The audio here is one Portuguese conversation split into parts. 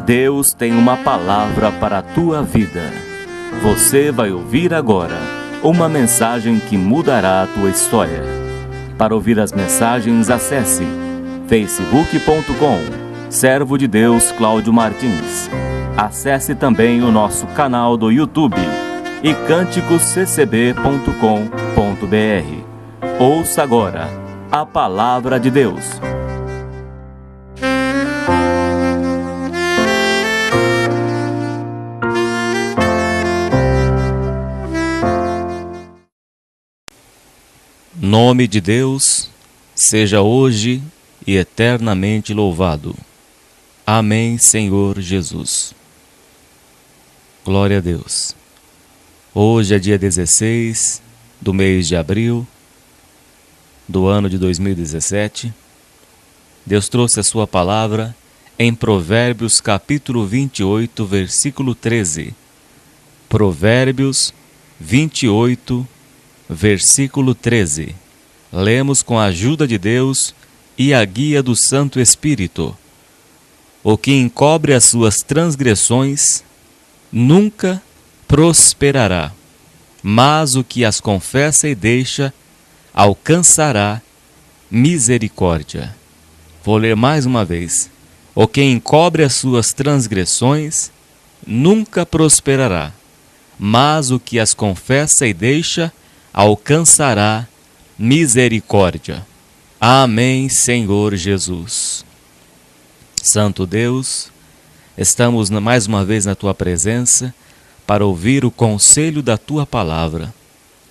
Deus tem uma palavra para a tua vida. Você vai ouvir agora uma mensagem que mudará a tua história. Para ouvir as mensagens, acesse facebook.com Servo de Deus Cláudio Martins. Acesse também o nosso canal do YouTube e canticosccb.com.br. Ouça agora a Palavra de Deus. Nome de Deus seja hoje e eternamente louvado. Amém, Senhor Jesus. Glória a Deus. Hoje é dia 16 do mês de abril do ano de 2017. Deus trouxe a sua palavra em Provérbios capítulo 28, versículo 13. Provérbios 28, versículo 13. Lemos com a ajuda de Deus e a guia do Santo Espírito. O que encobre as suas transgressões nunca prosperará, mas o que as confessa e deixa alcançará misericórdia. Vou ler mais uma vez. O que encobre as suas transgressões nunca prosperará, mas o que as confessa e deixa alcançará misericórdia. Amém, Senhor Jesus. Santo Deus, estamos mais uma vez na Tua presença para ouvir o conselho da Tua palavra.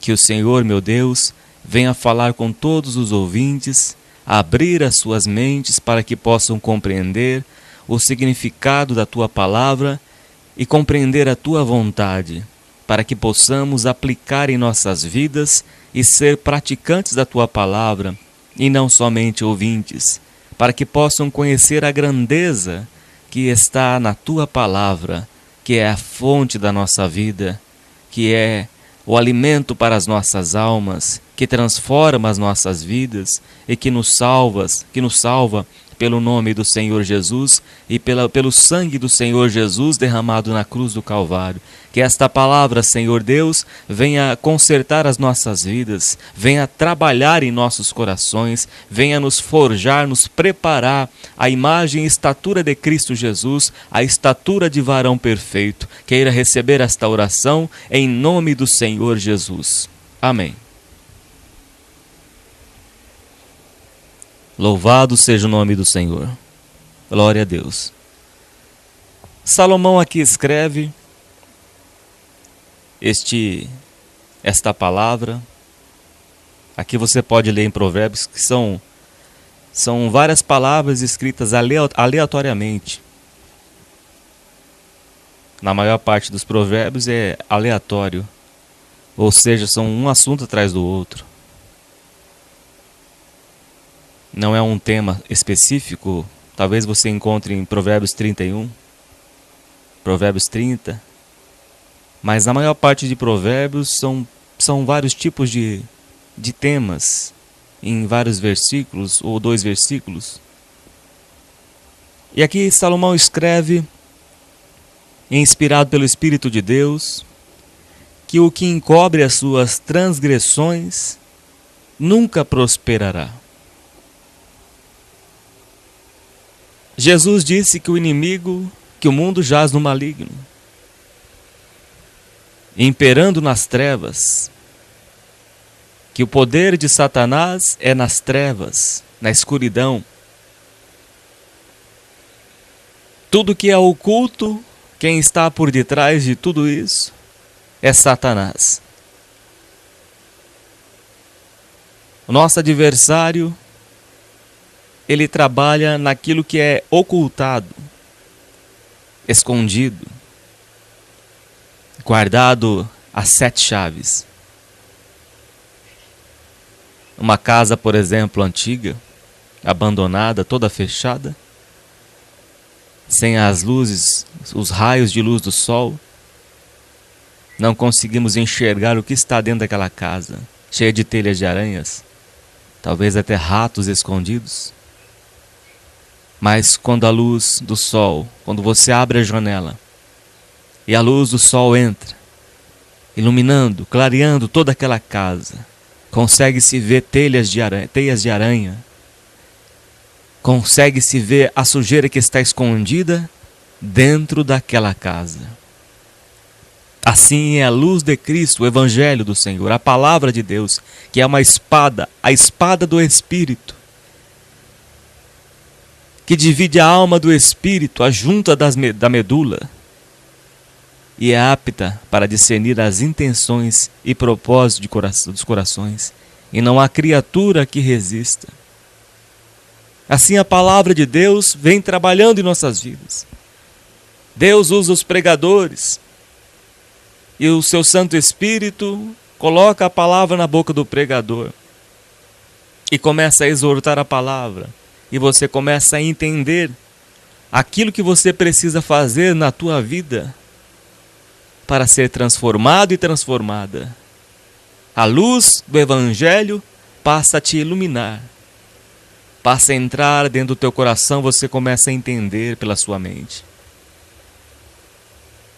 Que o Senhor, meu Deus, venha falar com todos os ouvintes, abrir as suas mentes para que possam compreender o significado da Tua palavra e compreender a Tua vontade, para que possamos aplicar em nossas vidas e ser praticantes da Tua palavra, e não somente ouvintes, para que possam conhecer a grandeza que está na Tua palavra, que é a fonte da nossa vida, que é o alimento para as nossas almas, que transforma as nossas vidas e que nos salva pelo nome do Senhor Jesus e pelo sangue do Senhor Jesus derramado na cruz do Calvário. Que esta palavra, Senhor Deus, venha consertar as nossas vidas, venha trabalhar em nossos corações, venha nos forjar, nos preparar a imagem e estatura de Cristo Jesus, a estatura de varão perfeito. Queira receber esta oração em nome do Senhor Jesus. Amém. Louvado seja o nome do Senhor. Glória a Deus. Salomão aqui escreve esta palavra. Aqui você pode ler em Provérbios, que são várias palavras escritas aleatoriamente. Na maior parte dos provérbios é aleatório, ou seja, são um assunto atrás do outro. Não é um tema específico. Talvez você encontre em Provérbios 31, Provérbios 30. Mas na maior parte de provérbios são vários tipos de temas em vários versículos ou 2 versículos. E aqui Salomão escreve, inspirado pelo Espírito de Deus, que o que encobre as suas transgressões nunca prosperará. Jesus disse que o mundo jaz no maligno, imperando nas trevas, que o poder de Satanás é nas trevas, na escuridão. Tudo que é oculto, quem está por detrás de tudo isso é Satanás. O nosso adversário, ele trabalha naquilo que é ocultado, escondido, guardado a 7 chaves. Uma casa, por exemplo, antiga, abandonada, toda fechada, sem as luzes, os raios de luz do sol, não conseguimos enxergar o que está dentro daquela casa, cheia de telhas de aranhas, talvez até ratos escondidos. Mas quando a luz do sol, quando você abre a janela e a luz do sol entra, iluminando, clareando toda aquela casa, consegue-se ver teias de aranha, consegue-se ver a sujeira que está escondida dentro daquela casa. Assim é a luz de Cristo, o Evangelho do Senhor, a palavra de Deus, que é uma espada, a espada do Espírito, que divide a alma do Espírito, a junta da medula, e é apta para discernir as intenções e propósitos dos corações, e não há criatura que resista. Assim a palavra de Deus vem trabalhando em nossas vidas. Deus usa os pregadores, e o seu Santo Espírito coloca a palavra na boca do pregador e começa a exortar a palavra, e você começa a entender aquilo que você precisa fazer na tua vida para ser transformado e transformada. A luz do Evangelho passa a te iluminar, passa a entrar dentro do teu coração, você começa a entender pela sua mente.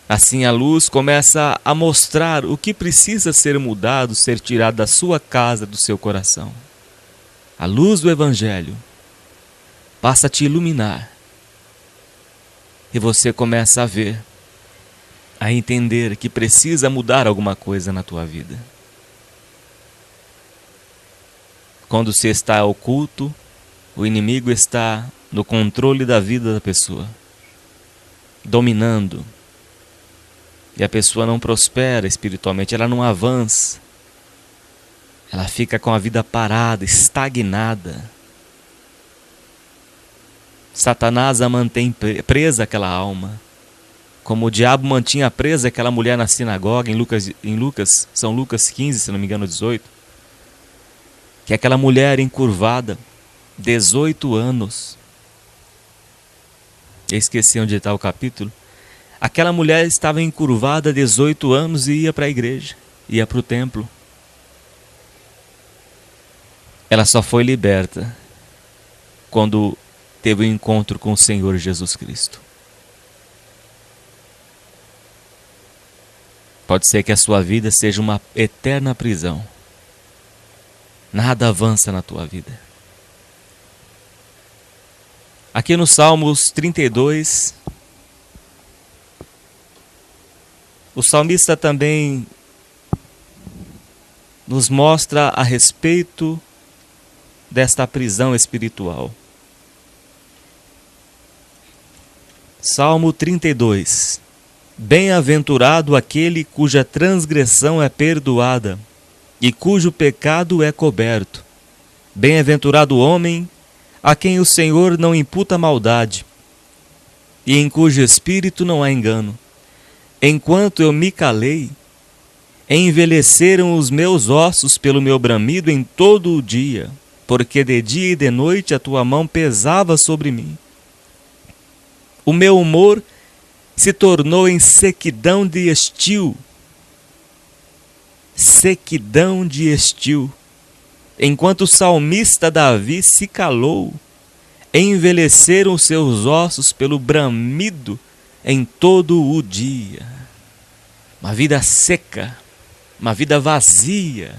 Assim a luz começa a mostrar o que precisa ser mudado, ser tirado da sua casa, do seu coração. A luz do Evangelho passa a te iluminar. E você começa a ver, a entender que precisa mudar alguma coisa na tua vida. Quando você está oculto, o inimigo está no controle da vida da pessoa, dominando. E a pessoa não prospera espiritualmente, ela não avança. Ela fica com a vida parada, estagnada. Satanás a mantém presa aquela alma, como o diabo mantinha presa aquela mulher na sinagoga, São Lucas 15, se não me engano 18, que aquela mulher encurvada, 18 anos, eu esqueci onde está o capítulo. Aquela mulher estava encurvada 18 anos e ia para a igreja, ia para o templo. Ela só foi liberta quando teve um encontro com o Senhor Jesus Cristo. Pode ser que a sua vida seja uma eterna prisão. Nada avança na tua vida. Aqui no Salmos 32, o salmista também nos mostra a respeito desta prisão espiritual. Salmo 32. Bem-aventurado aquele cuja transgressão é perdoada e cujo pecado é coberto. Bem-aventurado o homem a quem o Senhor não imputa maldade e em cujo espírito não há engano. Enquanto eu me calei, envelheceram os meus ossos pelo meu bramido em todo o dia, porque de dia e de noite a tua mão pesava sobre mim. O meu humor se tornou em sequidão de estio. Sequidão de estio. Enquanto o salmista Davi se calou, envelheceram os seus ossos pelo bramido em todo o dia. Uma vida seca, uma vida vazia.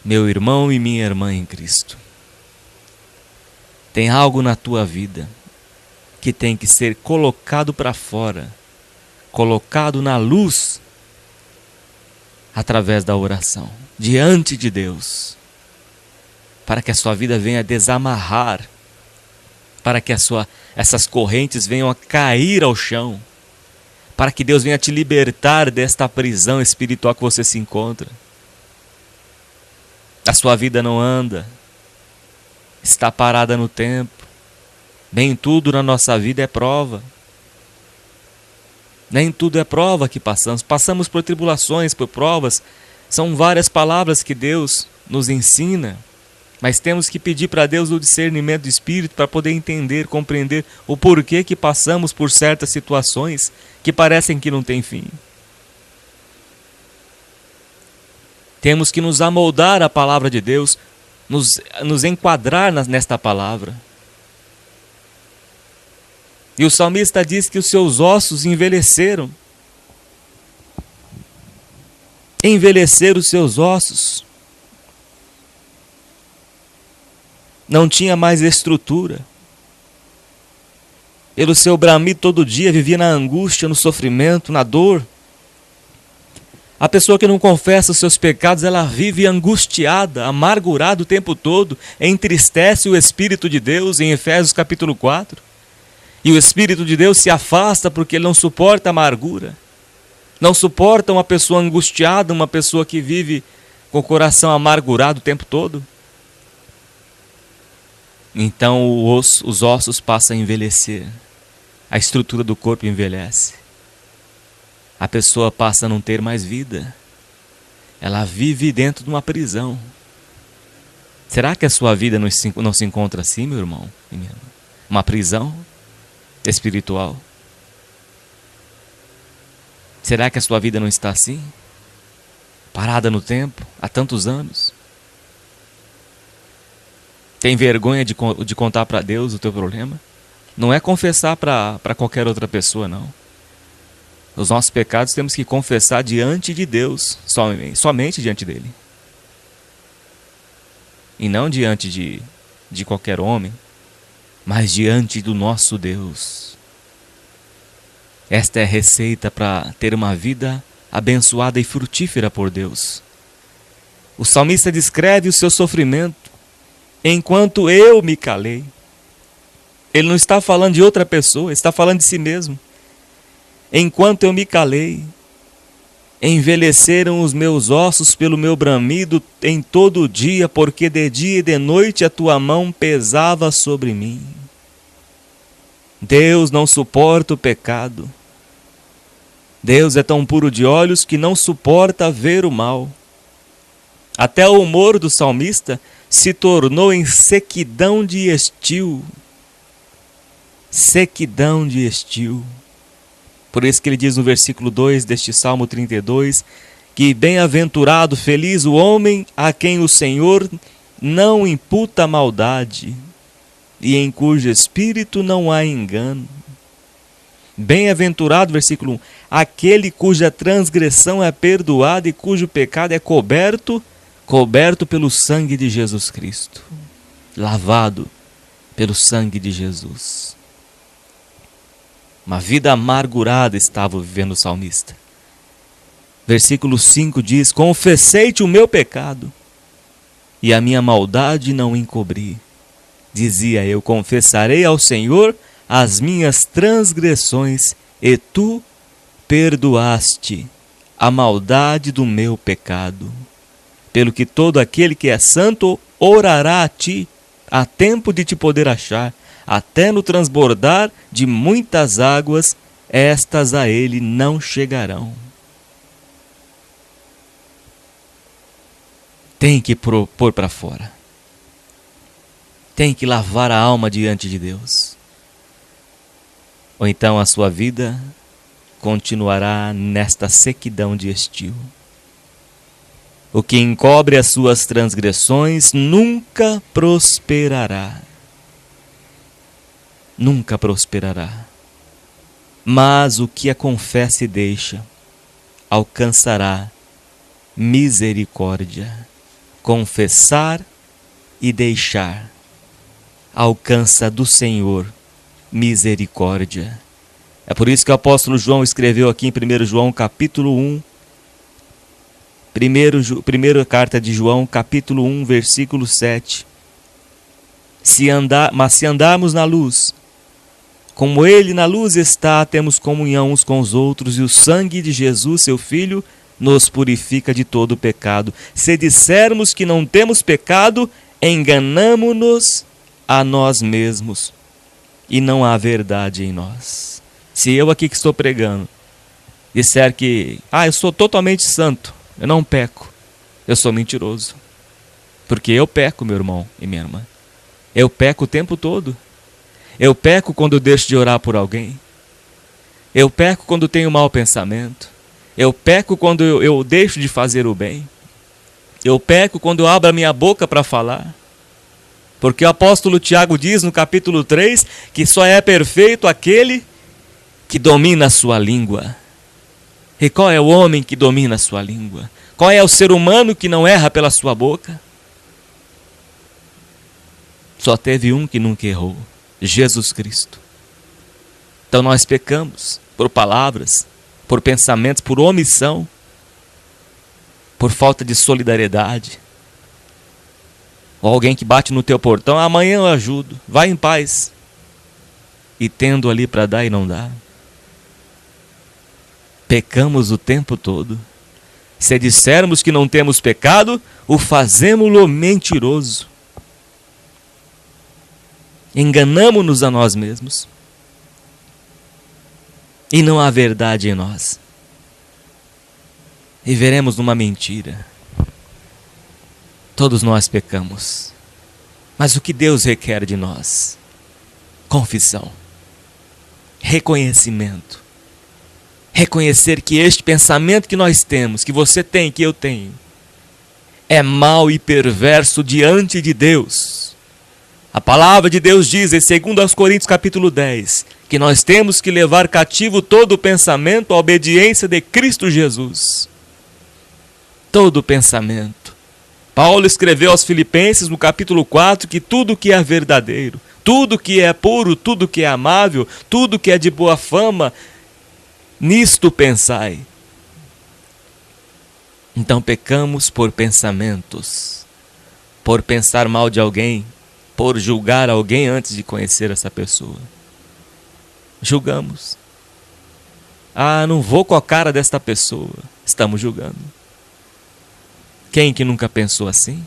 Meu irmão e minha irmã em Cristo, tem algo na tua vida que tem que ser colocado para fora, colocado na luz, através da oração, diante de Deus, para que a sua vida venha desamarrar, para que essas correntes venham a cair ao chão, para que Deus venha te libertar desta prisão espiritual que você se encontra. A sua vida não anda, está parada no tempo. Nem tudo na nossa vida é prova. Nem tudo é prova que passamos. Passamos por tribulações, por provas. São várias palavras que Deus nos ensina. Mas temos que pedir para Deus o discernimento do Espírito para poder entender, compreender o porquê que passamos por certas situações que parecem que não têm fim. Temos que nos amoldar à palavra de Deus, nos enquadrar nesta palavra. E o salmista diz que os seus ossos envelheceram. Envelheceram os seus ossos. Não tinha mais estrutura. Pelo seu bramido todo dia vivia na angústia, no sofrimento, na dor. A pessoa que não confessa os seus pecados, ela vive angustiada, amargurada o tempo todo, entristece o Espírito de Deus, em Efésios capítulo 4. E o Espírito de Deus se afasta porque ele não suporta a amargura. Não suporta uma pessoa angustiada, uma pessoa que vive com o coração amargurado o tempo todo. Então os ossos passam a envelhecer. A estrutura do corpo envelhece. A pessoa passa a não ter mais vida. Ela vive dentro de uma prisão. Será que a sua vida não se encontra assim, meu irmão? Uma prisão espiritual? Será que a sua vida não está assim? Parada no tempo, há tantos anos? Tem vergonha de contar para Deus o teu problema? Não é confessar para qualquer outra pessoa, não. Os nossos pecados temos que confessar diante de Deus, somente diante dele. E não diante de qualquer homem, mas diante do nosso Deus. Esta é a receita para ter uma vida abençoada e frutífera por Deus. O salmista descreve o seu sofrimento enquanto eu me calei. Ele não está falando de outra pessoa, está falando de si mesmo. Enquanto eu me calei, envelheceram os meus ossos pelo meu bramido em todo o dia, porque de dia e de noite a tua mão pesava sobre mim. Deus não suporta o pecado. Deus é tão puro de olhos que não suporta ver o mal. Até o humor do salmista se tornou em sequidão de estio. Sequidão de estio. Por isso que ele diz no versículo 2 deste Salmo 32, que bem-aventurado, feliz o homem a quem o Senhor não imputa maldade, e em cujo espírito não há engano. Bem-aventurado, versículo 1, aquele cuja transgressão é perdoada e cujo pecado é coberto pelo sangue de Jesus Cristo. Lavado pelo sangue de Jesus. Uma vida amargurada estava vivendo o salmista. Versículo 5 diz: confessei-te o meu pecado, e a minha maldade não encobri. Dizia eu: confessarei ao Senhor as minhas transgressões, e tu perdoaste a maldade do meu pecado. Pelo que todo aquele que é santo orará a ti, há tempo de te poder achar. Até no transbordar de muitas águas, estas a ele não chegarão. Tem que pôr para fora. Tem que lavar a alma diante de Deus. Ou então a sua vida continuará nesta sequidão de estio. O que encobre as suas transgressões nunca prosperará. Nunca prosperará. Mas o que a confessa e deixa, alcançará misericórdia. Confessar e deixar, alcança do Senhor misericórdia. É por isso que o apóstolo João escreveu aqui em 1 João capítulo 1, primeira carta de João, capítulo 1, versículo 7. Mas se andarmos na luz, como ele na luz está, temos comunhão uns com os outros, e o sangue de Jesus, seu Filho, nos purifica de todo pecado. Se dissermos que não temos pecado, enganamo-nos a nós mesmos, e não há verdade em nós. Se eu aqui que estou pregando disser que eu sou totalmente santo, eu não peco, eu sou mentiroso. Porque eu peco, meu irmão e minha irmã. Eu peco o tempo todo. Eu peco quando eu deixo de orar por alguém. Eu peco quando tenho mau pensamento. Eu peco quando eu deixo de fazer o bem. Eu peco quando eu abro a minha boca para falar. Porque o apóstolo Tiago diz no capítulo 3 que só é perfeito aquele que domina a sua língua. E qual é o homem que domina a sua língua? Qual é o ser humano que não erra pela sua boca? Só teve um que nunca errou: Jesus Cristo. Então nós pecamos por palavras, por pensamentos, por omissão, por falta de solidariedade. Ou alguém que bate no teu portão: amanhã eu ajudo, vai em paz. E tendo ali para dar e não dá. Pecamos o tempo todo. Se dissermos que não temos pecado, o fazemo-lo mentiroso. Enganamo-nos a nós mesmos. E não há verdade em nós. E veremos numa mentira. Todos nós pecamos. Mas o que Deus requer de nós? Confissão. Reconhecimento. Reconhecer que este pensamento que nós temos, que você tem, que eu tenho, é mau e perverso diante de Deus. A palavra de Deus diz, em 2 Coríntios capítulo 10, que nós temos que levar cativo todo o pensamento à obediência de Cristo Jesus. Todo pensamento. Paulo escreveu aos Filipenses no capítulo 4 que tudo que é verdadeiro, tudo que é puro, tudo que é amável, tudo que é de boa fama, nisto pensai. Então pecamos por pensamentos, por pensar mal de alguém, por julgar alguém antes de conhecer essa pessoa. Julgamos. Ah, não vou com a cara desta pessoa. Estamos julgando. Quem que nunca pensou assim?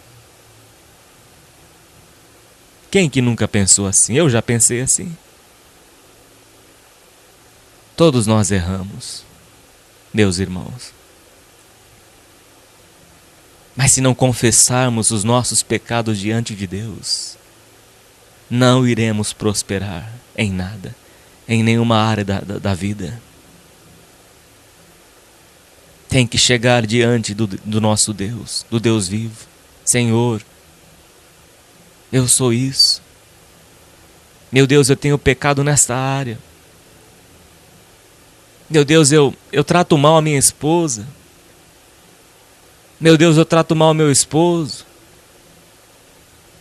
Quem que nunca pensou assim? Eu já pensei assim. Todos nós erramos, meus irmãos. Mas se não confessarmos os nossos pecados diante de Deus, não iremos prosperar em nada, em nenhuma área da vida. Tem que chegar diante do nosso Deus, do Deus vivo. Senhor, eu sou isso. Meu Deus, eu tenho pecado nesta área. Meu Deus, eu trato mal a minha esposa. Meu Deus, eu trato mal o meu esposo.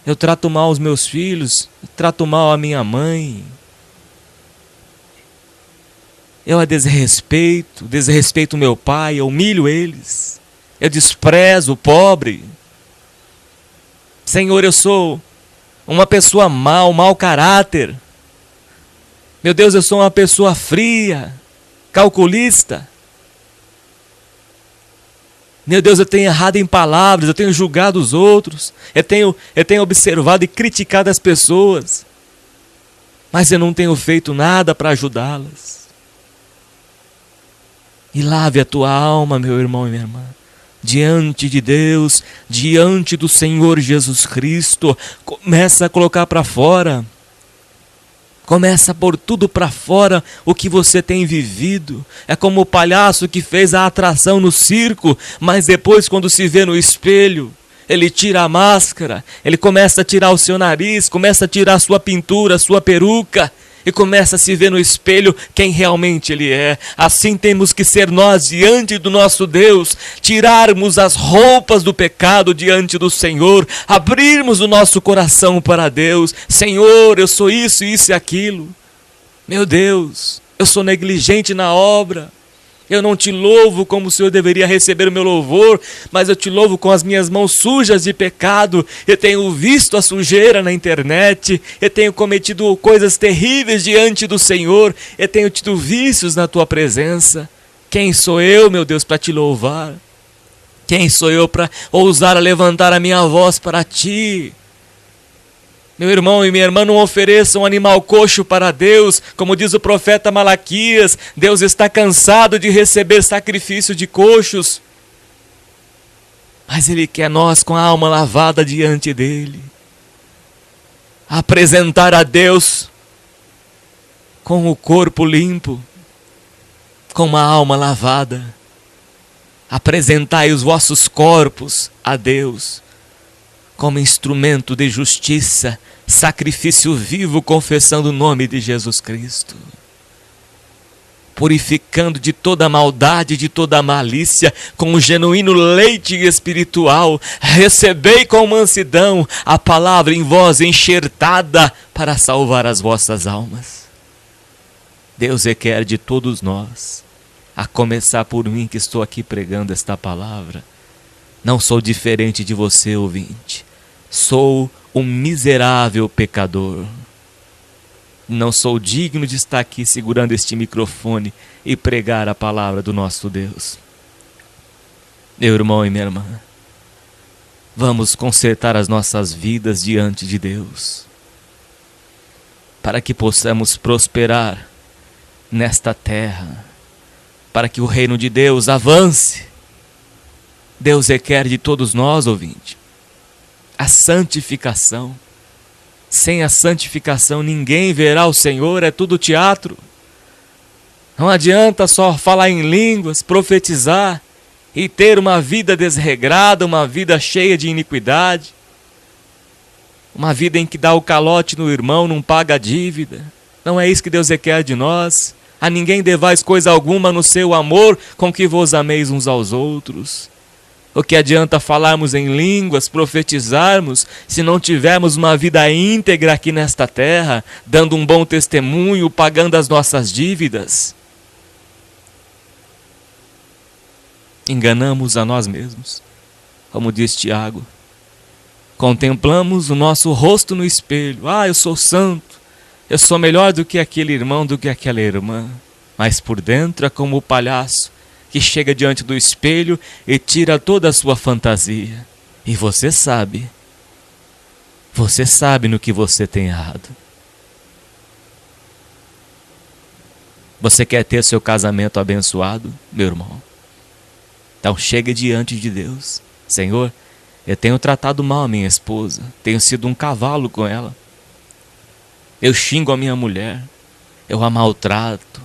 Eu trato mal os meus filhos. Eu trato mal a minha mãe. Eu a desrespeito o meu pai, eu humilho eles. Eu desprezo o pobre. Senhor, eu sou uma pessoa mau caráter. Meu Deus, eu sou uma pessoa fria, calculista. Meu Deus, eu tenho errado em palavras, eu tenho julgado os outros, eu tenho observado e criticado as pessoas, mas eu não tenho feito nada para ajudá-las. E lave a tua alma, meu irmão e minha irmã, diante de Deus, diante do Senhor Jesus Cristo. Começa a colocar para fora. Começa a pôr tudo para fora o que você tem vivido. É como o palhaço que fez a atração no circo, mas depois, quando se vê no espelho, ele tira a máscara, ele começa a tirar o seu nariz, começa a tirar a sua pintura, a sua peruca, e começa a se ver no espelho quem realmente ele é. Assim temos que ser nós diante do nosso Deus, tirarmos as roupas do pecado diante do Senhor, abrirmos o nosso coração para Deus. Senhor, eu sou isso, isso e aquilo. Meu Deus, eu sou negligente na obra. Eu não te louvo como o Senhor deveria receber o meu louvor, mas eu te louvo com as minhas mãos sujas de pecado. Eu tenho visto a sujeira na internet, eu tenho cometido coisas terríveis diante do Senhor, eu tenho tido vícios na tua presença. Quem sou eu, meu Deus, para te louvar? Quem sou eu para ousar a levantar a minha voz para ti? Meu irmão e minha irmã, não ofereçam um animal coxo para Deus, como diz o profeta Malaquias. Deus está cansado de receber sacrifício de coxos, mas Ele quer nós com a alma lavada diante dEle. Apresentar a Deus com o corpo limpo, com uma alma lavada. Apresentai os vossos corpos a Deus como instrumento de justiça, sacrifício vivo, confessando o nome de Jesus Cristo, purificando de toda maldade, de toda malícia, com o genuíno leite espiritual. Recebei com mansidão a palavra em vós enxertada para salvar as vossas almas. Deus requer de todos nós, a começar por mim que estou aqui pregando esta palavra. Não sou diferente de você, ouvinte. Sou um miserável pecador. Não sou digno de estar aqui segurando este microfone e pregar a palavra do nosso Deus. Meu irmão e minha irmã, vamos consertar as nossas vidas diante de Deus, para que possamos prosperar nesta terra, para que o reino de Deus avance. Deus requer de todos nós, ouvinte, a santificação. Sem a santificação ninguém verá o Senhor, é tudo teatro. Não adianta só falar em línguas, profetizar e ter uma vida desregrada, uma vida cheia de iniquidade, uma vida em que dá o calote no irmão, não paga a dívida. Não é isso que Deus requer de nós. A ninguém devais coisa alguma no seu amor com que vos ameis uns aos outros. O que adianta falarmos em línguas, profetizarmos, se não tivermos uma vida íntegra aqui nesta terra, dando um bom testemunho, pagando as nossas dívidas? Enganamos a nós mesmos, como diz Tiago. Contemplamos o nosso rosto no espelho. Eu sou santo, eu sou melhor do que aquele irmão, do que aquela irmã. Mas por dentro é como o palhaço que chega diante do espelho e tira toda a sua fantasia. E você sabe no que você tem errado. Você quer ter seu casamento abençoado, meu irmão? Então chega diante de Deus. Senhor, eu tenho tratado mal a minha esposa, tenho sido um cavalo com ela. Eu xingo a minha mulher, eu a maltrato.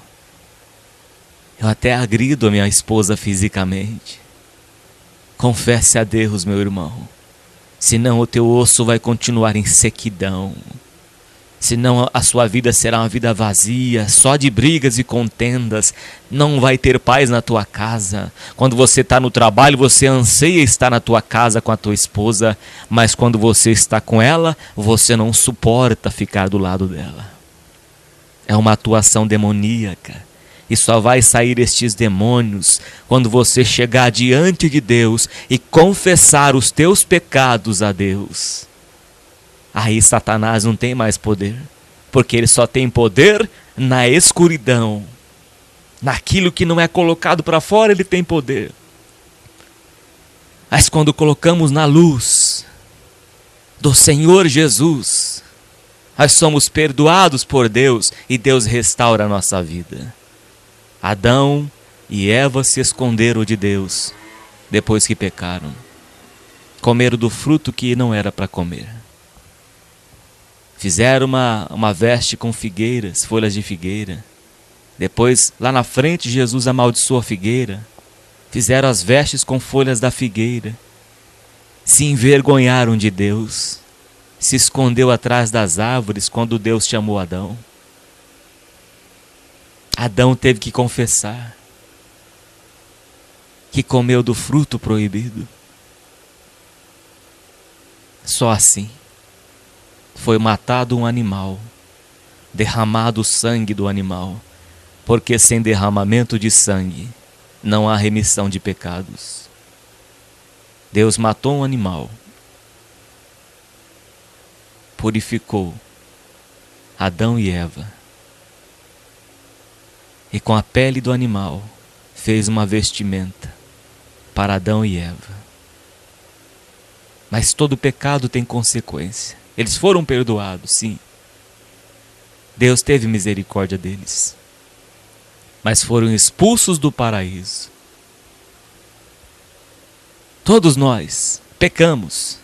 Eu até agrido a minha esposa fisicamente. Confesse a Deus, meu irmão. Senão o teu osso vai continuar em sequidão. Senão a sua vida será uma vida vazia, só de brigas e contendas. Não vai ter paz na tua casa. Quando você está no trabalho, você anseia estar na tua casa com a tua esposa. Mas quando você está com ela, você não suporta ficar do lado dela. É uma atuação demoníaca. E só vai sair estes demônios quando você chegar diante de Deus e confessar os teus pecados a Deus. Aí Satanás não tem mais poder, porque ele só tem poder na escuridão. Naquilo que não é colocado para fora, ele tem poder. Mas quando colocamos na luz do Senhor Jesus, nós somos perdoados por Deus e Deus restaura a nossa vida. Adão e Eva se esconderam de Deus depois que pecaram. Comeram do fruto que não era para comer. Fizeram uma veste com figueiras, folhas de figueira. Depois, lá na frente, Jesus amaldiçoou a figueira. Fizeram as vestes com folhas da figueira. Se envergonharam de Deus. Se escondeu atrás das árvores quando Deus chamou Adão. Adão teve que confessar que comeu do fruto proibido. Só assim foi matado um animal, derramado o sangue do animal, porque sem derramamento de sangue não há remissão de pecados. Deus matou um animal, purificou Adão e Eva, e com a pele do animal fez uma vestimenta para Adão e Eva. Mas todo pecado tem consequência. Eles foram perdoados, sim. Deus teve misericórdia deles. Mas foram expulsos do paraíso. Todos nós pecamos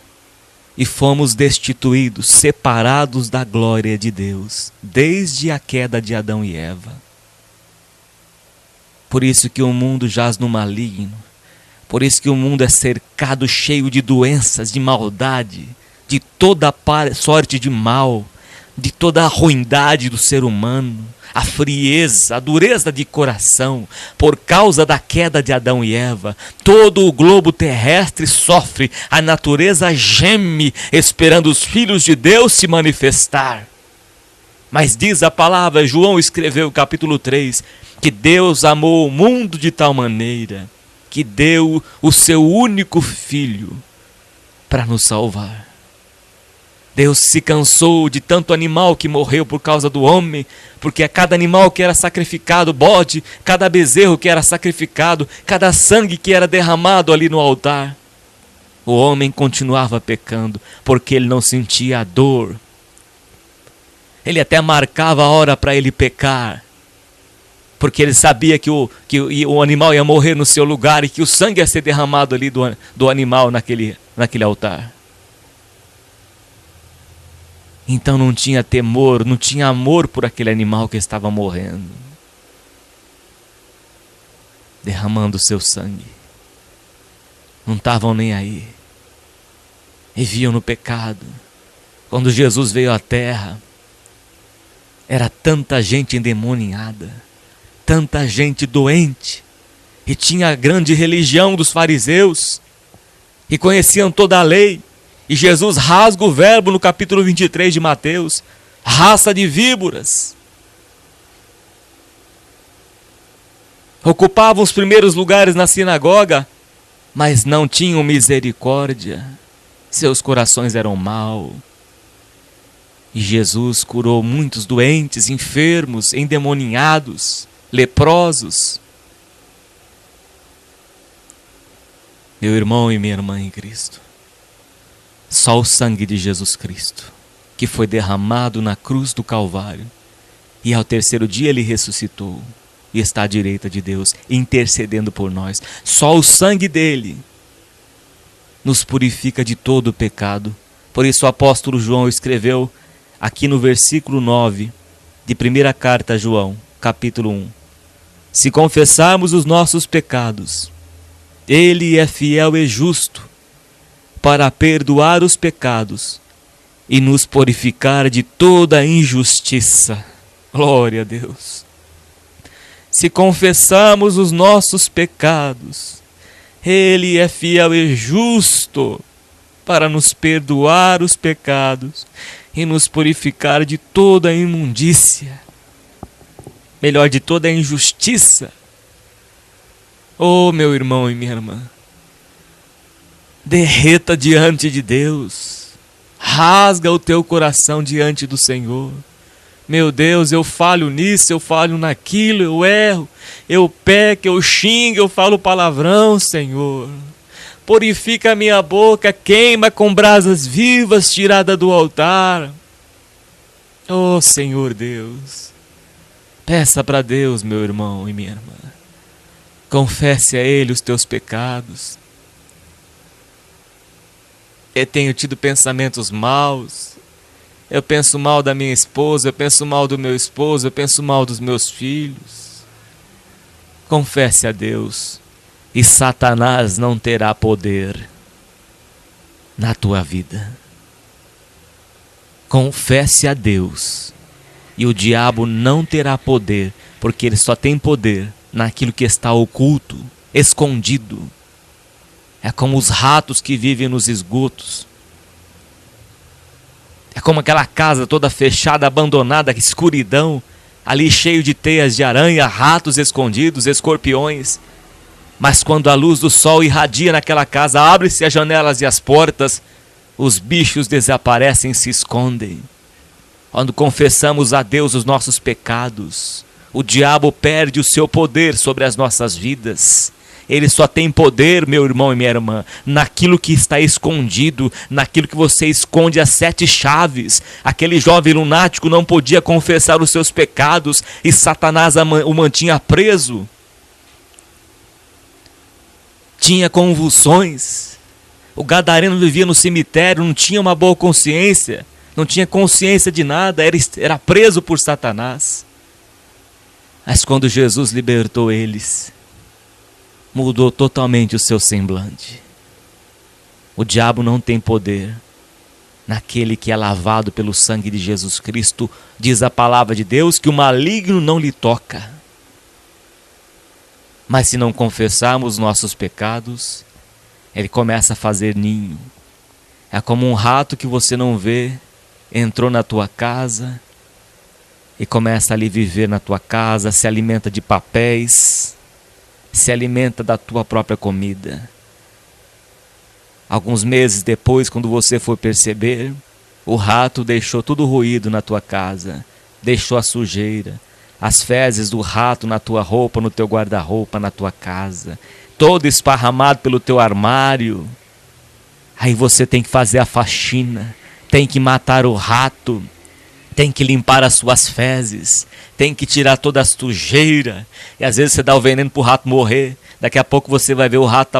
e fomos destituídos, separados da glória de Deus, desde a queda de Adão e Eva. Por isso que o mundo jaz no maligno. Por isso que o mundo é cercado, cheio de doenças, de maldade, de toda sorte de mal, de toda a ruindade do ser humano, a frieza, a dureza de coração, por causa da queda de Adão e Eva. Todo o globo terrestre sofre, a natureza geme, esperando os filhos de Deus se manifestar. Mas diz a palavra, João escreveu capítulo 3, que Deus amou o mundo de tal maneira que deu o seu único filho para nos salvar. Deus se cansou de tanto animal que morreu por causa do homem, porque a cada animal que era sacrificado, bode, cada bezerro que era sacrificado, cada sangue que era derramado ali no altar, o homem continuava pecando, porque ele não sentia a dor. Ele até marcava a hora para ele pecar, porque ele sabia que o animal ia morrer no seu lugar e que o sangue ia ser derramado ali do animal naquele altar. Então não tinha temor, não tinha amor por aquele animal que estava morrendo, derramando o seu sangue. Não estavam nem aí, viviam no pecado. Quando Jesus veio à terra, era tanta gente endemoniada, tanta gente doente, e tinha a grande religião dos fariseus, e conheciam toda a lei. E Jesus rasga o verbo no capítulo 23 de Mateus: raça de víboras. Ocupavam os primeiros lugares na sinagoga, mas não tinham misericórdia. Seus corações eram maus. E Jesus curou muitos doentes, enfermos, endemoniados, leprosos. Meu irmão e minha irmã em Cristo, só o sangue de Jesus Cristo, que foi derramado na cruz do Calvário, e ao terceiro dia ele ressuscitou e está à direita de Deus, intercedendo por nós. Só o sangue dele nos purifica de todo o pecado. Por isso o apóstolo João escreveu aqui no versículo 9 de primeira carta a João, capítulo 1: se confessarmos os nossos pecados, ele é fiel e justo para perdoar os pecados e nos purificar de toda injustiça. Glória a Deus. Se confessarmos os nossos pecados, ele é fiel e justo para nos perdoar os pecados e nos purificar de toda imundícia, melhor, de toda injustiça. Oh, meu irmão e minha irmã, derreta diante de Deus, rasga o teu coração diante do Senhor. Meu Deus, eu falho nisso, eu falho naquilo, eu erro, eu peco, eu xingo, eu falo palavrão, Senhor. Purifica a minha boca, queima com brasas vivas tirada do altar. Oh, Senhor Deus, peça para Deus, meu irmão e minha irmã, confesse a Ele os teus pecados. Eu tenho tido pensamentos maus, eu penso mal da minha esposa, eu penso mal do meu esposo, eu penso mal dos meus filhos. Confesse a Deus e Satanás não terá poder na tua vida. Confesse a Deus e o diabo não terá poder, porque ele só tem poder naquilo que está oculto, escondido. É como os ratos que vivem nos esgotos. É como aquela casa toda fechada, abandonada, escuridão, ali cheio de teias de aranha, ratos escondidos, escorpiões. Mas quando a luz do sol irradia naquela casa, abre-se as janelas e as portas, os bichos desaparecem e se escondem. Quando confessamos a Deus os nossos pecados, o diabo perde o seu poder sobre as nossas vidas. Ele só tem poder, meu irmão e minha irmã, naquilo que está escondido, naquilo que você esconde as 7 chaves. Aquele jovem lunático não podia confessar os seus pecados e Satanás o mantinha preso. Tinha convulsões. O gadareno vivia no cemitério, não tinha uma boa consciência, não tinha consciência de nada, era preso por Satanás. Mas quando Jesus libertou eles, mudou totalmente o seu semblante. O diabo não tem poder naquele que é lavado pelo sangue de Jesus Cristo, diz a palavra de Deus que o maligno não lhe toca. Mas se não confessarmos nossos pecados, ele começa a fazer ninho. É como um rato que você não vê, entrou na tua casa e começa ali a viver na tua casa, se alimenta de papéis, se alimenta da tua própria comida. Alguns meses depois, quando você for perceber, o rato deixou tudo ruído na tua casa, deixou a sujeira, as fezes do rato na tua roupa, no teu guarda-roupa, na tua casa, todo esparramado pelo teu armário. Aí você tem que fazer a faxina, tem que matar o rato, tem que limpar as suas fezes, tem que tirar toda a sujeira. E às vezes você dá o veneno para o rato morrer, daqui a pouco você vai ver o rato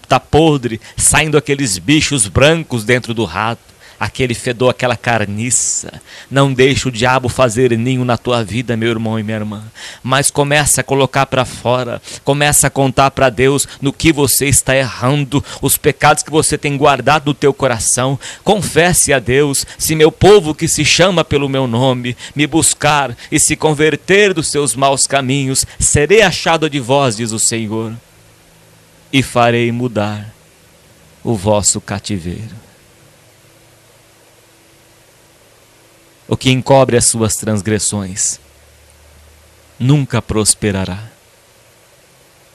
tá podre, saindo aqueles bichos brancos dentro do rato, aquele fedor, aquela carniça. Não deixa o diabo fazer ninho na tua vida, meu irmão e minha irmã, mas começa a colocar para fora, começa a contar para Deus no que você está errando, os pecados que você tem guardado no teu coração. Confesse a Deus: se meu povo que se chama pelo meu nome me buscar e se converter dos seus maus caminhos, serei achado de vós, diz o Senhor, e farei mudar o vosso cativeiro. O que encobre as suas transgressões nunca prosperará.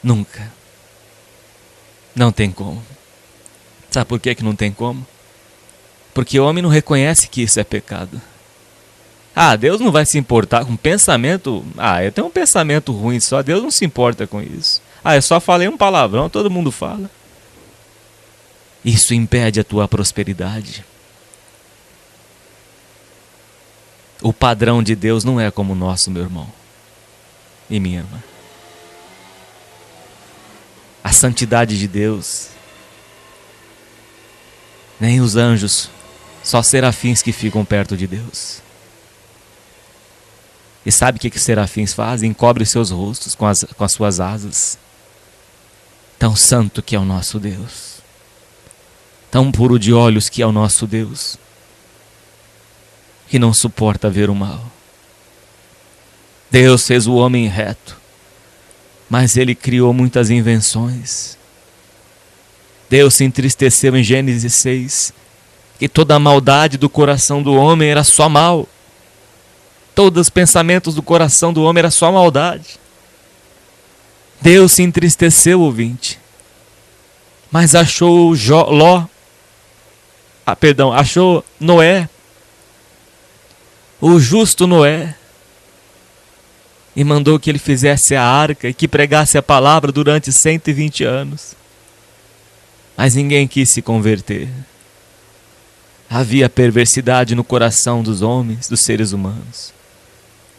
Nunca. Não tem como. Sabe por que não tem como? Porque o homem não reconhece que isso é pecado. Deus não vai se importar com pensamento. Eu tenho um pensamento ruim só, Deus não se importa com isso. Eu só falei um palavrão, todo mundo fala. Isso impede a tua prosperidade. O padrão de Deus não é como o nosso, meu irmão e minha irmã. A santidade de Deus, nem os anjos, só serafins que ficam perto de Deus. E sabe o que os serafins fazem? Encobrem os seus rostos com as suas asas. Tão santo que é o nosso Deus, tão puro de olhos que é o nosso Deus, que não suporta ver o mal. Deus fez o homem reto, mas ele criou muitas invenções. Deus se entristeceu em Gênesis 6, que toda a maldade do coração do homem era só mal. Todos os pensamentos do coração do homem era só maldade. Deus se entristeceu, ouvinte, mas achou achou Noé, o justo Noé, e mandou que ele fizesse a arca e que pregasse a palavra durante 120 anos. Mas ninguém quis se converter. Havia perversidade no coração dos homens, dos seres humanos.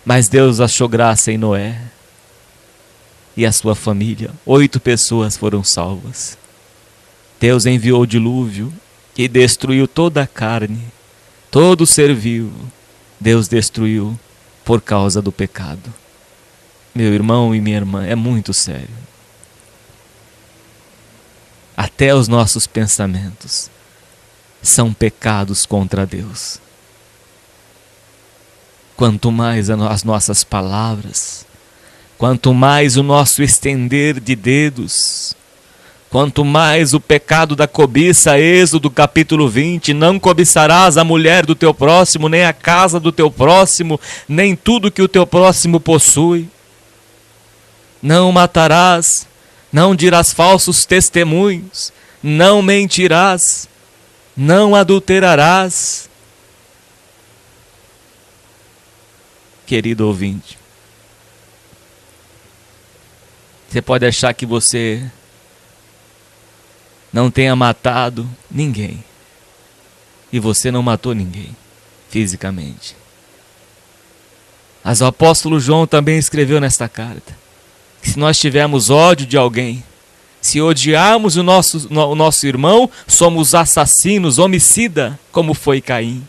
Mas Deus achou graça em Noé e a sua família. 8 pessoas foram salvas. Deus enviou o dilúvio que destruiu toda a carne, todo ser vivo. Deus destruiu por causa do pecado. Meu irmão e minha irmã, é muito sério. Até os nossos pensamentos são pecados contra Deus. Quanto mais as nossas palavras, quanto mais o nosso estender de dedos, quanto mais o pecado da cobiça, Êxodo capítulo 20, não cobiçarás a mulher do teu próximo, nem a casa do teu próximo, nem tudo que o teu próximo possui. Não matarás, não dirás falsos testemunhos, não mentirás, não adulterarás. Querido ouvinte, você pode achar que você não tenha matado ninguém, e você não matou ninguém fisicamente. Mas o apóstolo João também escreveu nesta carta que se nós tivermos ódio de alguém, se odiarmos o nosso irmão, somos assassinos, homicida, como foi Caim.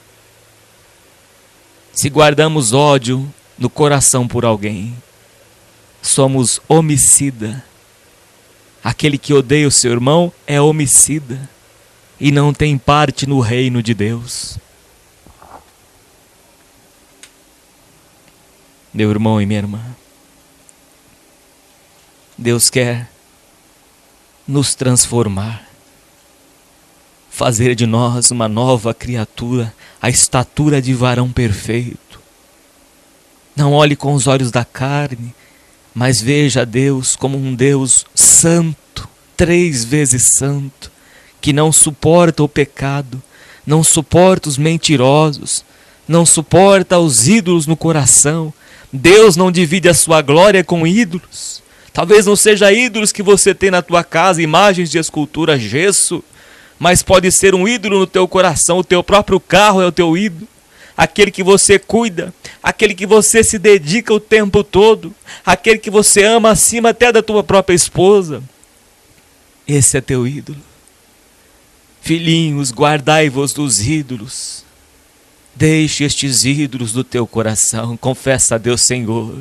Se guardamos ódio no coração por alguém, somos homicida. Aquele que odeia o seu irmão é homicida e não tem parte no reino de Deus. Meu irmão e minha irmã, Deus quer nos transformar, fazer de nós uma nova criatura, a estatura de varão perfeito. Não olhe com os olhos da carne, mas veja Deus como um Deus santo, 3 vezes santo, que não suporta o pecado, não suporta os mentirosos, não suporta os ídolos no coração. Deus não divide a sua glória com ídolos. Talvez não seja ídolos que você tem na tua casa, imagens de escultura, gesso, mas pode ser um ídolo no teu coração. O teu próprio carro é o teu ídolo, aquele que você cuida, aquele que você se dedica o tempo todo, aquele que você ama acima até da tua própria esposa. Esse é teu ídolo. Filhinhos, guardai-vos dos ídolos. Deixe estes ídolos do teu coração. Confessa a Deus: Senhor,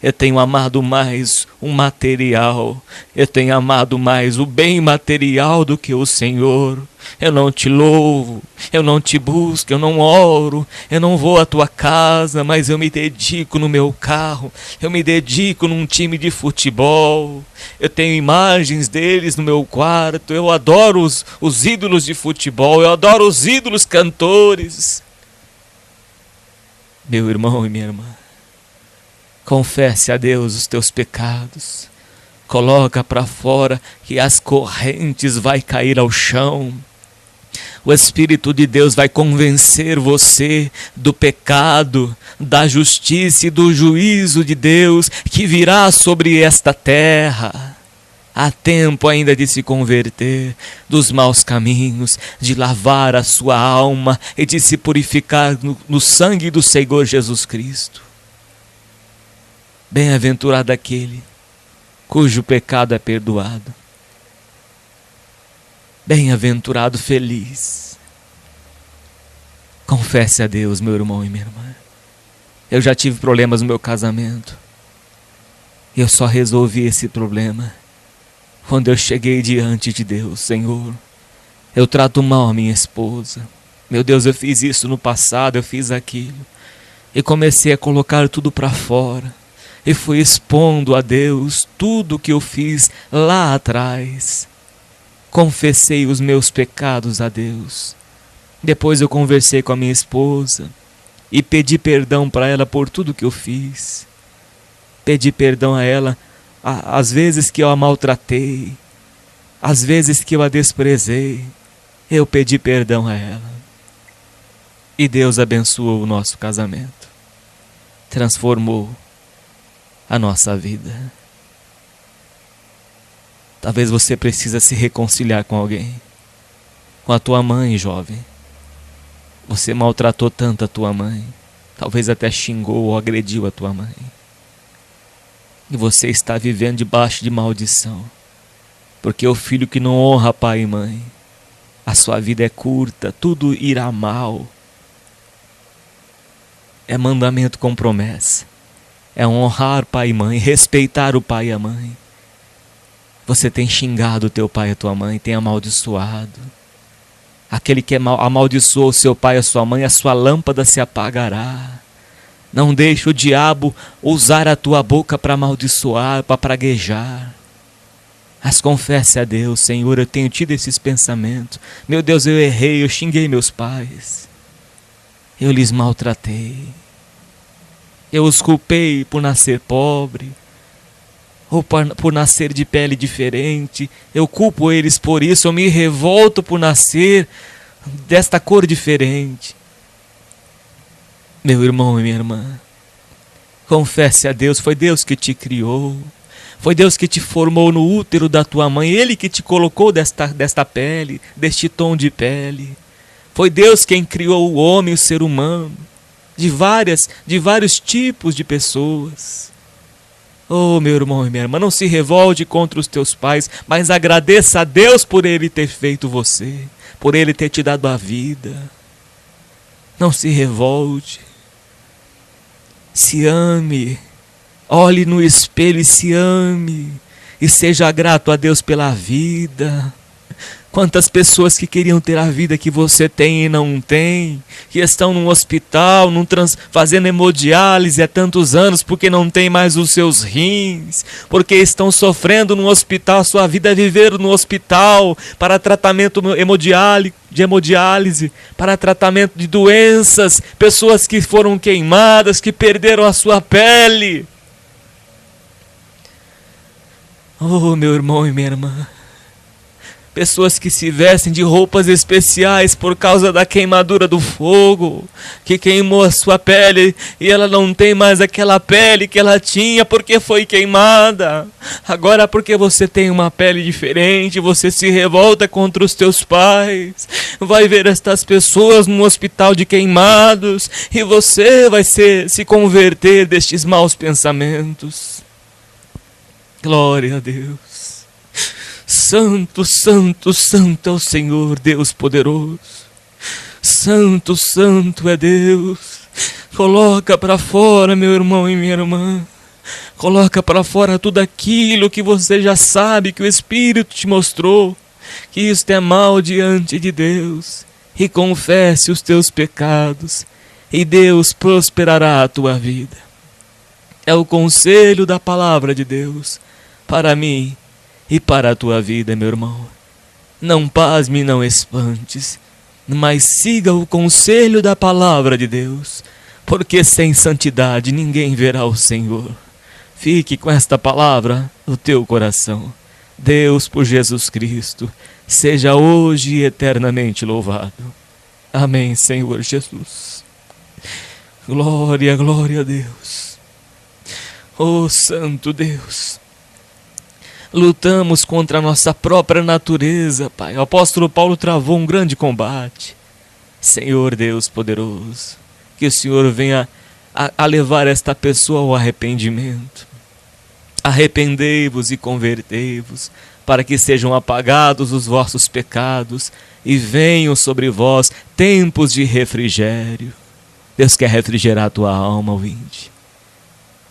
eu tenho amado mais o material, eu tenho amado mais o bem material do que o Senhor. Eu não te louvo, eu não te busco, eu não oro, eu não vou à tua casa, mas eu me dedico no meu carro, eu me dedico num time de futebol, eu tenho imagens deles no meu quarto, eu adoro os ídolos de futebol, eu adoro os ídolos cantores. Meu irmão e minha irmã, confesse a Deus os teus pecados, coloca para fora que as correntes vai cair ao chão. O Espírito de Deus vai convencer você do pecado, da justiça e do juízo de Deus que virá sobre esta terra. Há tempo ainda de se converter dos maus caminhos, de lavar a sua alma e de se purificar no sangue do Senhor Jesus Cristo. Bem-aventurado aquele cujo pecado é perdoado. Bem-aventurado, feliz. Confesse a Deus, meu irmão e minha irmã. Eu já tive problemas no meu casamento. Eu só resolvi esse problema quando eu cheguei diante de Deus. Senhor, eu trato mal a minha esposa. Meu Deus, eu fiz isso no passado, eu fiz aquilo. E comecei a colocar tudo para fora. E fui expondo a Deus tudo que eu fiz lá atrás. Confessei os meus pecados a Deus. Depois eu conversei com a minha esposa e pedi perdão para ela por tudo que eu fiz. Pedi perdão a ela às vezes que eu a maltratei, às vezes que eu a desprezei. Eu pedi perdão a ela. E Deus abençoou o nosso casamento. Transformou a nossa vida. Talvez você precisa se reconciliar com alguém. Com a tua mãe, jovem. Você maltratou tanto a tua mãe. Talvez até xingou ou agrediu a tua mãe. E você está vivendo debaixo de maldição. Porque o filho que não honra pai e mãe, a sua vida é curta, tudo irá mal. É mandamento com promessa. É honrar pai e mãe, respeitar o pai e a mãe. Você tem xingado o teu pai e a tua mãe, tem amaldiçoado. Aquele que amaldiçoou o seu pai e a sua mãe, a sua lâmpada se apagará. Não deixe o diabo usar a tua boca para amaldiçoar, para praguejar. Mas confesse a Deus: Senhor, eu tenho tido esses pensamentos. Meu Deus, eu errei, eu xinguei meus pais. Eu lhes maltratei. Eu os culpei por nascer pobre, ou por nascer de pele diferente. Eu culpo eles por isso. Eu me revolto por nascer desta cor diferente. Meu irmão e minha irmã, confesse a Deus: foi Deus que te criou, foi Deus que te formou no útero da tua mãe, Ele que te colocou desta pele, deste tom de pele. Foi Deus quem criou o homem, o ser humano, de vários tipos de pessoas. Oh, meu irmão e minha irmã, não se revolte contra os teus pais, mas agradeça a Deus por Ele ter feito você, por Ele ter te dado a vida. Não se revolte. Se ame. Olhe no espelho e se ame. E seja grato a Deus pela vida. Quantas pessoas que queriam ter a vida que você tem e não tem, que estão num hospital, fazendo hemodiálise há tantos anos porque não tem mais os seus rins, porque estão sofrendo no hospital, sua vida é viver no hospital para tratamento de hemodiálise, para tratamento de doenças, pessoas que foram queimadas, que perderam a sua pele. Oh, meu irmão e minha irmã, pessoas que se vestem de roupas especiais por causa da queimadura do fogo, que queimou a sua pele e ela não tem mais aquela pele que ela tinha porque foi queimada. Agora, porque você tem uma pele diferente, você se revolta contra os teus pais. Vai ver estas pessoas num hospital de queimados e você vai se converter destes maus pensamentos. Glória a Deus. Santo, santo, santo é o Senhor, Deus poderoso. Santo, santo é Deus. Coloca para fora, meu irmão e minha irmã. Coloca para fora tudo aquilo que você já sabe, que o Espírito te mostrou, que isto é mal diante de Deus. E confesse os teus pecados, e Deus prosperará a tua vida. É o conselho da palavra de Deus para mim e para a tua vida, meu irmão. Não pasme, não espantes, mas siga o conselho da palavra de Deus, porque sem santidade ninguém verá o Senhor. Fique com esta palavra no teu coração. Deus, por Jesus Cristo, seja hoje e eternamente louvado. Amém, Senhor Jesus. Glória, glória a Deus. Oh, Santo Deus. Lutamos contra a nossa própria natureza, Pai. O apóstolo Paulo travou um grande combate. Senhor Deus poderoso, que o Senhor venha a levar esta pessoa ao arrependimento. Arrependei-vos e convertei-vos, para que sejam apagados os vossos pecados e venham sobre vós tempos de refrigério. Deus quer refrigerar a tua alma, ouvinte.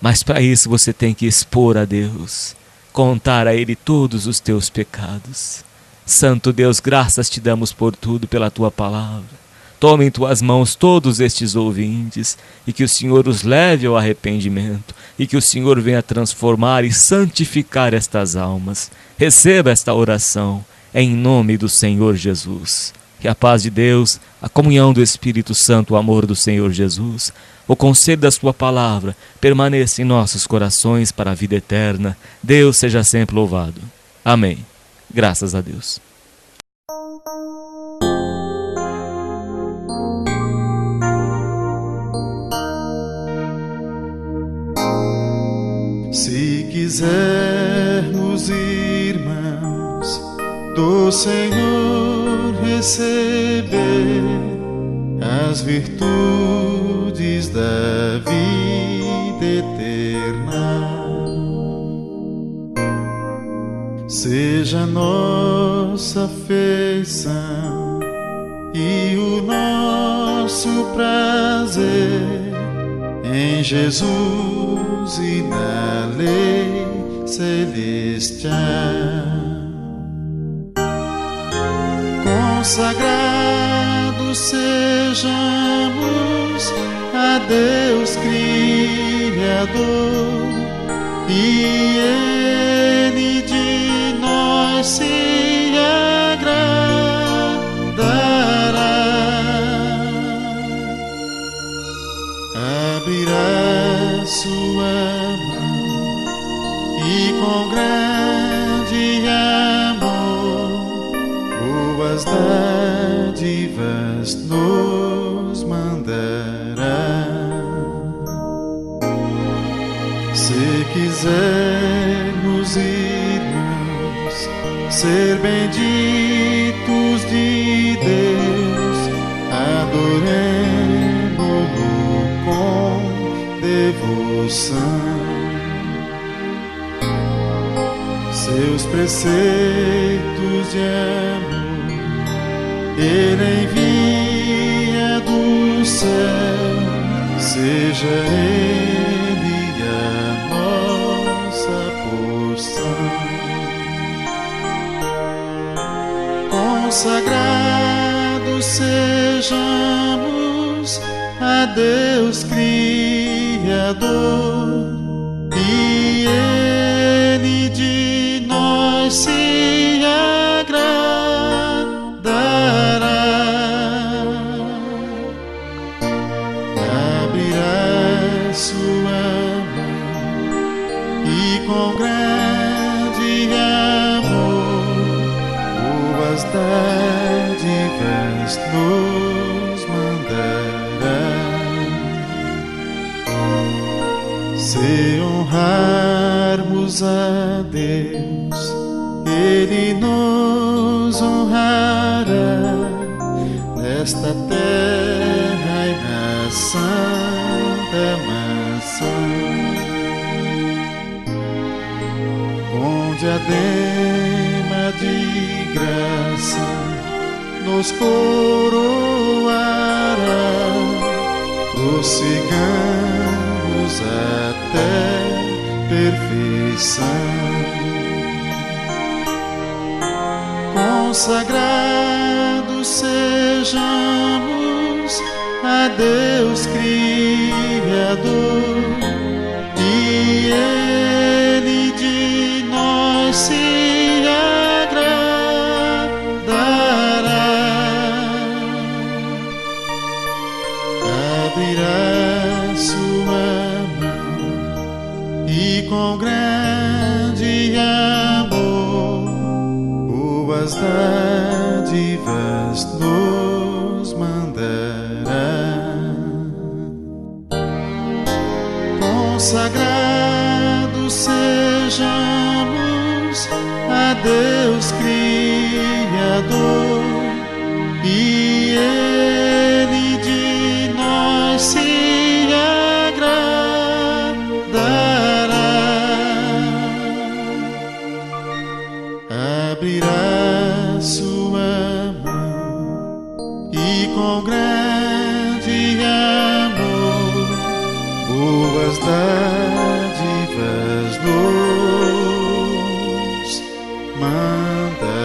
Mas para isso você tem que expor a Deus, contar a Ele todos os teus pecados. Santo Deus, graças te damos por tudo, pela tua palavra. Toma em tuas mãos todos estes ouvintes e que o Senhor os leve ao arrependimento e que o Senhor venha transformar e santificar estas almas. Receba esta oração em nome do Senhor Jesus. Que a paz de Deus, a comunhão do Espírito Santo, o amor do Senhor Jesus, o conselho da sua palavra permaneça em nossos corações para a vida eterna. Deus seja sempre louvado. Amém. Graças a Deus. Se quisermos, irmãos, do Senhor receber as virtudes da vida eterna, seja nossa afeição e o nosso prazer em Jesus e na lei celestial. Consagrados sejamos a Deus Criador, e Ele de nós se agradará. Abrirá sua mão e com grande amor boas dádivas nos mandará. Se quisermos, irmãos, ser benditos de Deus, adoremo-lo com devoção. Seus preceitos de amor Ele envia do céu, seja Ele a nossa porção. Consagrados sejamos a Deus Criador, e Ele de nós se agradará. Abrirá sua mão e com grande amor boas dádivas nos mandará. Se honrarmos a Deus, Ele nos honrará nesta terra e na santa mansão, onde a diadema de graça nos coroará, prossigamos até perfeição. Consagrados sejamos a Deus Criador, e Ele de nós se agradará. Abrirá sua mão e com grande amor boas dádivas nos mandará. Consagrados sejamos a Deus Criador, e Ele de nós se agradará. Abrirá sua mão e com grande amor boas dádivas nos mandará.